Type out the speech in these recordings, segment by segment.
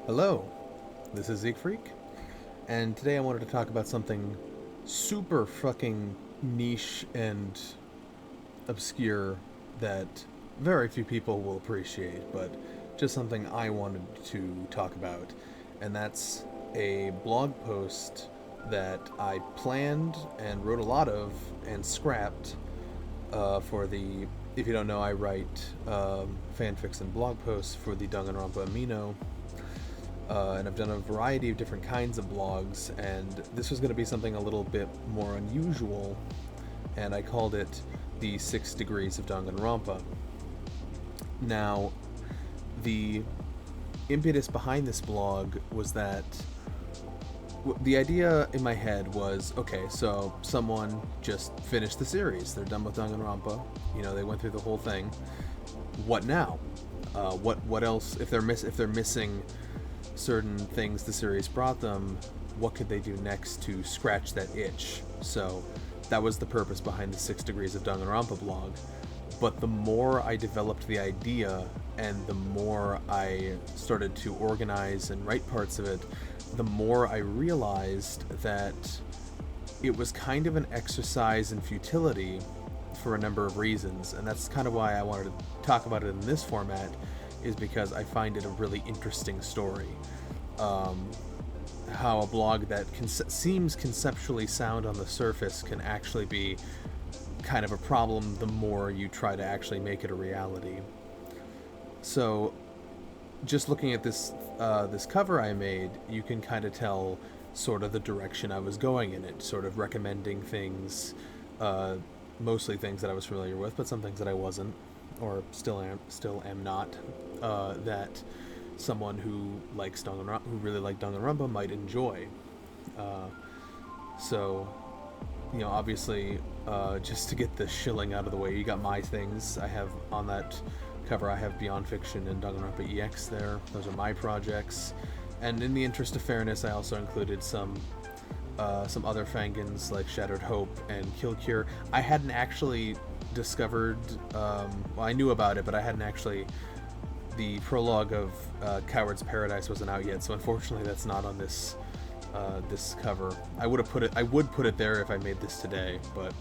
Hello, this is Siegfried, and today I wanted to talk about something super fucking niche and obscure that very few people will appreciate, but just something I wanted to talk about, and that's a blog post that I planned and wrote a lot of and scrapped for the. If you don't know, I write fanfics and blog posts for the Danganronpa Amino, and I've done a variety of different kinds of blogs, and this was going to be something a little bit more unusual, and I called it the 6 Degrees of Danganronpa. Now, the impetus behind this blog was that the idea in my head was, okay, so someone just finished the series, they're done with Danganronpa, they went through the whole thing. What now? What else? If they're missing certain things the series brought them, what could they do next to scratch that itch? So that was the purpose behind the 6 Degrees of Danganronpa blog. But the more I developed the idea and the more I started to organize and write parts of it, the more I realized that it was kind of an exercise in futility for a number of reasons. And that's kind of why I wanted to talk about it in this format, is because I find it a really interesting story. How a blog that seems conceptually sound on the surface can actually be kind of a problem the more you try to actually make it a reality. So, just looking at this cover I made, you can kind of tell sort of the direction I was going in it, sort of recommending things, mostly things that I was familiar with, but some things that I wasn't, or still am not, that someone who really liked Danganronpa might enjoy. So, obviously, just to get the shilling out of the way, you got my things. I have on that cover, I have Beyond Fiction and Danganronpa EX there. Those are my projects. And in the interest of fairness, I also included some other fangins like Shattered Hope and Kill Cure. I hadn't actually discovered, I knew about it, but I hadn't actually, the prologue of Coward's Paradise wasn't out yet, so unfortunately that's not on this cover. I would put it there if I made this today, but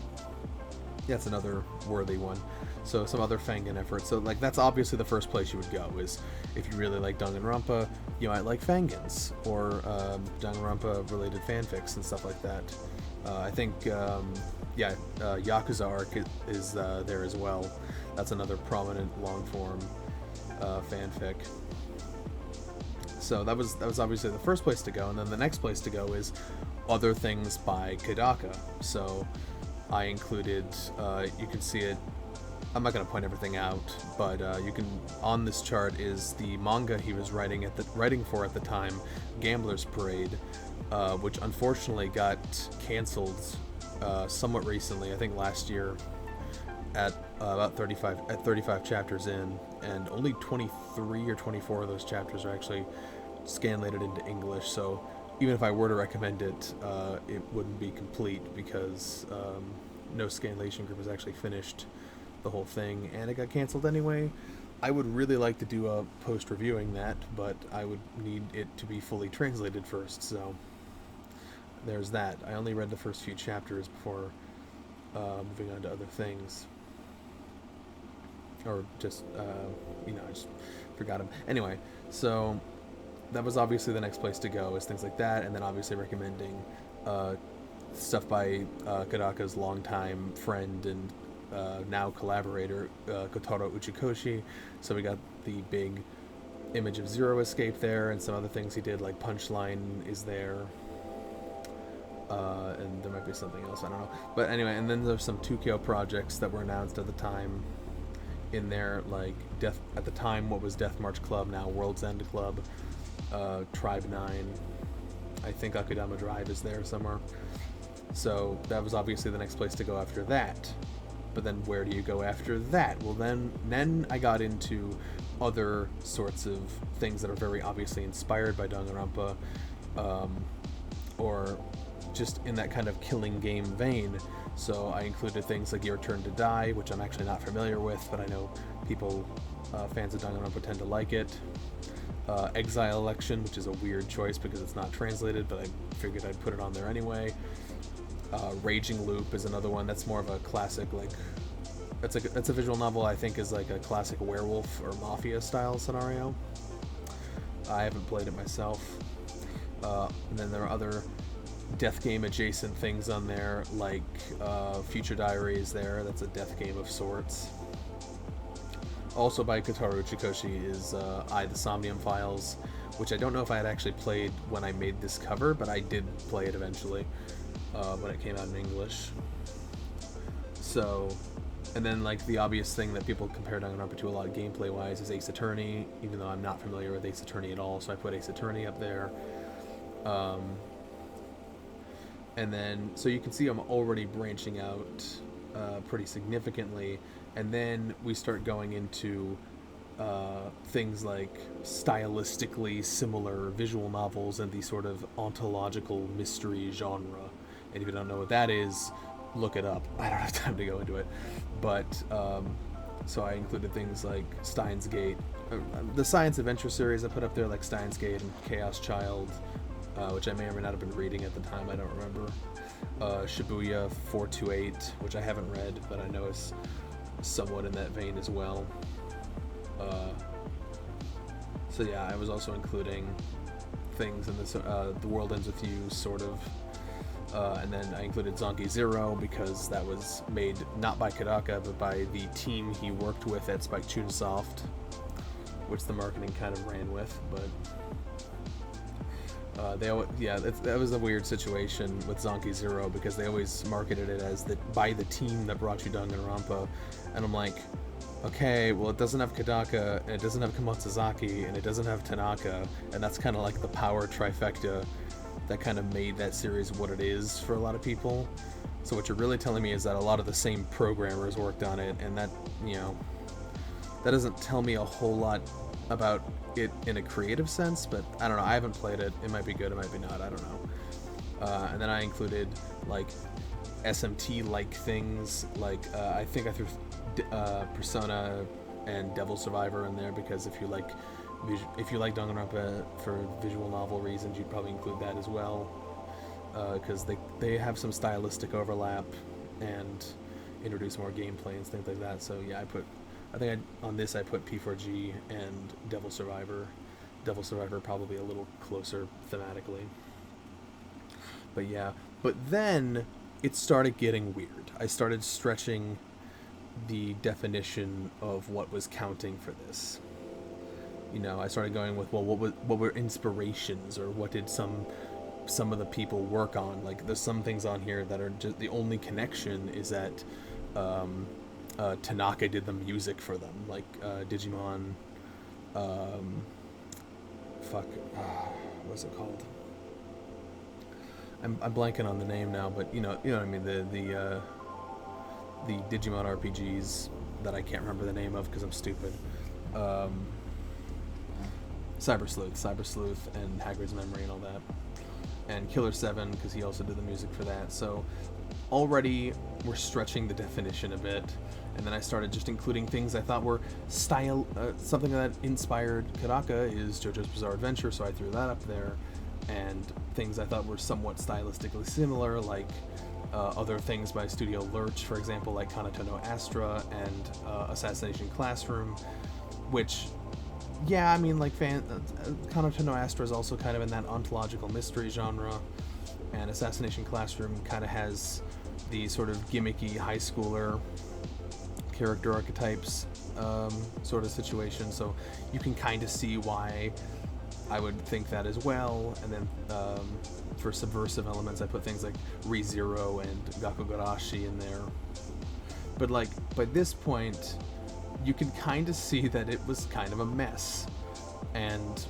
that's another worthy one. So some other Fangin efforts. So that's obviously the first place you would go, is if you really like Danganronpa, you might like Fangins or Danganronpa related fanfics and stuff like that. I think Yakuza Arc is there as well. That's another prominent long form fanfic. So that was obviously the first place to go, and then the next place to go is other things by Kodaka. So I included, you can see it. I'm not going to point everything out, but you can, on this chart is the manga he was writing for at the time, Gambler's Parade, which unfortunately got canceled somewhat recently. I think last year at about 35 chapters in, and only 23 or 24 of those chapters are actually scanlated into English. So even if I were to recommend it, it wouldn't be complete because no scanlation group has actually finished the whole thing, and it got canceled anyway. I would really like to do a post reviewing that, but I would need it to be fully translated first, so there's that. I only read the first few chapters before moving on to other things, or just I just forgot them anyway. So that was obviously the next place to go, is things like that, and then obviously recommending stuff by Kodaka's longtime friend and now collaborator, Kotaro Uchikoshi. So we got the big Image of Zero Escape there, and some other things he did, like Punchline is there, and there might be something else, I don't know. But anyway, and then there's some 2KO projects that were announced at the time in there, like at the time, what was Death March Club, now World's End Club, Tribe 9, I think Akudama Drive is there somewhere. So that was obviously the next place to go after that. But then where do you go after that? Well, then I got into other sorts of things that are very obviously inspired by Danganronpa, or just in that kind of killing game vein. So I included things like Your Turn to Die, which I'm actually not familiar with, but I know people, fans of Danganronpa, tend to like it. Exile Election, which is a weird choice because it's not translated, but I figured I'd put it on there anyway. Raging Loop is another one that's more of a classic, like it's a visual novel. I think is like a classic werewolf or mafia style scenario. I haven't played it myself. And then there are other death game adjacent things on there, like Future Diaries. That's a death game of sorts. Also by Kotaro Uchikoshi is I, the Somnium Files, which I don't know if I had actually played when I made this cover, but I did play it eventually when it came out in English. So, and then like the obvious thing that people compare Danganronpa to a lot of gameplay wise is Ace Attorney, even though I'm not familiar with Ace Attorney at all, so I put Ace Attorney up there. And then, so you can see I'm already branching out pretty significantly, and then we start going into things like stylistically similar visual novels and the sort of ontological mystery genre. And if you don't know what that is, look it up. I don't have time to go into it. But, so I included things like Steins Gate, the science adventure series I put up there, like Steins Gate and Chaos Child, which I may or may not have been reading at the time, I don't remember. Shibuya 428, which I haven't read, but I know is somewhat in that vein as well. So yeah, I was also including things in this, The World Ends With You, sort of. And then I included Zonky Zero because that was made not by Kodaka, but by the team he worked with at Spike Chunsoft, which the marketing kind of ran with, but that was a weird situation with Zonky Zero because they always marketed it as by the team that brought you Danganronpa, and I'm like, okay, well it doesn't have Kodaka, and it doesn't have Komatsuzaki, and it doesn't have Tanaka, and that's kind of like the power trifecta that kind of made that series what it is for a lot of people. So what you're really telling me is that a lot of the same programmers worked on it, and that, that doesn't tell me a whole lot about it in a creative sense, but I don't know, I haven't played it. It might be good, it might be not, I don't know. And then I included like SMT-like things, like I think I threw Persona and Devil Survivor in there because if you like Danganronpa for visual novel reasons, you'd probably include that as well, because they have some stylistic overlap and introduce more gameplay and things like that. So yeah, on this I put P4G and Devil Survivor. Devil Survivor probably a little closer thematically. But then it started getting weird. I started stretching the definition of what was counting for this. I started going with, well, what were inspirations, or what did some of the people work on? Like, there's some things on here that are just the only connection is that Tanaka did the music for them, like Digimon. What's it called? I'm blanking on the name now, but you know what I mean. The Digimon RPGs that I can't remember the name of because I'm stupid. Cyber Sleuth, and Hagrid's Memory and all that, and Killer 7 because he also did the music for that. So already we're stretching the definition a bit, and then I started just including things I thought were something that inspired Kodaka is JoJo's Bizarre Adventure, so I threw that up there, and things I thought were somewhat stylistically similar, like other things by Studio Lurch, for example, like Kanata no Astra and Assassination Classroom, which, yeah, I mean, like Kanata no Astra is also kind of in that ontological mystery genre, and Assassination Classroom kind of has the sort of gimmicky high schooler character archetypes sort of situation, so you can kind of see why I would think that as well. And then for subversive elements, I put things like ReZero and Gakugarashi in there. But like by this point, you can kind of see that it was kind of a mess, and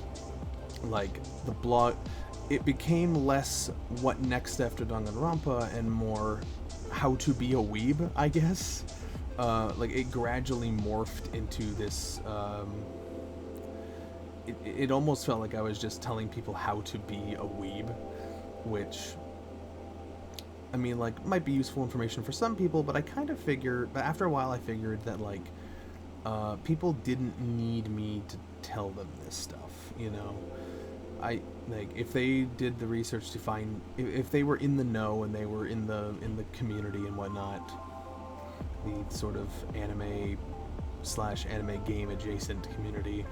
like the blog, it became less what next after Danganronpa and more how to be a weeb, I guess. Like it gradually morphed into this. It almost felt like I was just telling people how to be a weeb, which, I mean, like, might be useful information for some people, but I kind of figured, but after a while I figured that, like, people didn't need me to tell them this stuff, you know? I like if they did the research to find if they were in the know and they were in the community and whatnot, the sort of anime slash anime game adjacent community,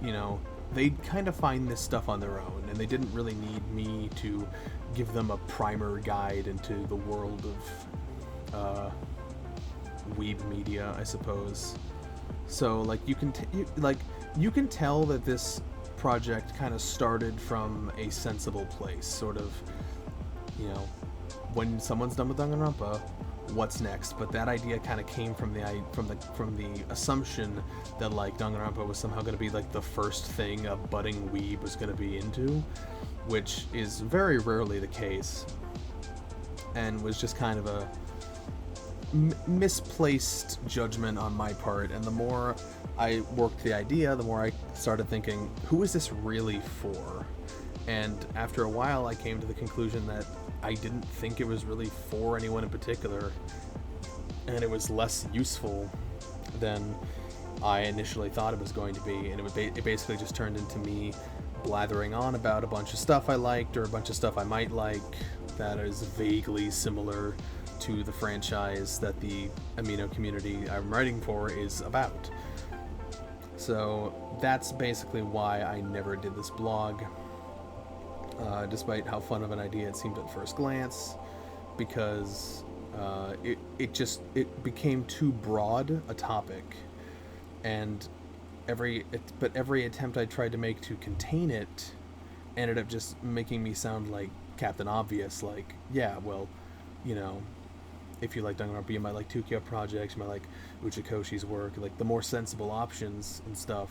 you know, they'd kind of find this stuff on their own, and they didn't really need me to give them a primer guide into the world of weeb media, I suppose. So like you can tell that this project kind of started from a sensible place, sort of, you know, when someone's done with Danganronpa, what's next? But that idea kind of came from the assumption that like Danganronpa was somehow going to be like the first thing a budding weeb was going to be into, which is very rarely the case, and was just kind of a misplaced judgment on my part. And the more I worked the idea, the more I started thinking, who is this really for? And after a while, I came to the conclusion that I didn't think it was really for anyone in particular, and it was less useful than I initially thought it was going to be. And it basically just turned into me blathering on about a bunch of stuff I liked, or a bunch of stuff I might like, that is vaguely similar to the franchise that the Amino community I'm writing for is about. So that's basically why I never did this blog, despite how fun of an idea it seemed at first glance, because it became too broad a topic, and every attempt I tried to make to contain it ended up just making me sound like Captain Obvious, like, yeah, well, you know, if you like Danganronpa, you might like Tokyo Project, you might like Uchikoshi's work, like the more sensible options and stuff.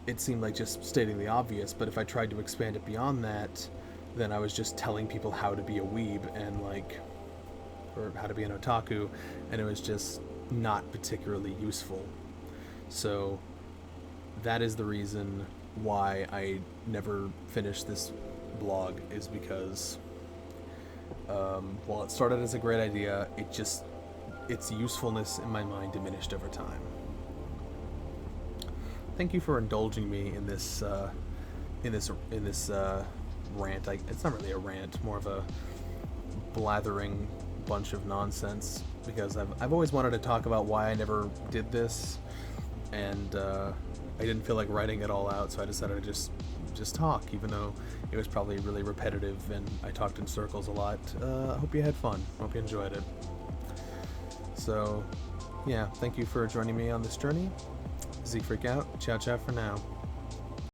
It seemed like just stating the obvious, but if I tried to expand it beyond that, then I was just telling people how to be a weeb and like, or how to be an otaku, and it was just not particularly useful. So that is the reason why I never finished this blog, is because while it started as a great idea, its usefulness in my mind diminished over time. Thank you for indulging me in this rant. It's not really a rant, more of a blathering bunch of nonsense, because I've always wanted to talk about why I never did this, and I didn't feel like writing it all out, so I decided to just talk, even though it was probably really repetitive and I talked in circles a lot. I hope you had fun. Hope you enjoyed it. So, yeah, thank you for joining me on this journey. Zeke Freak out. Ciao ciao for now.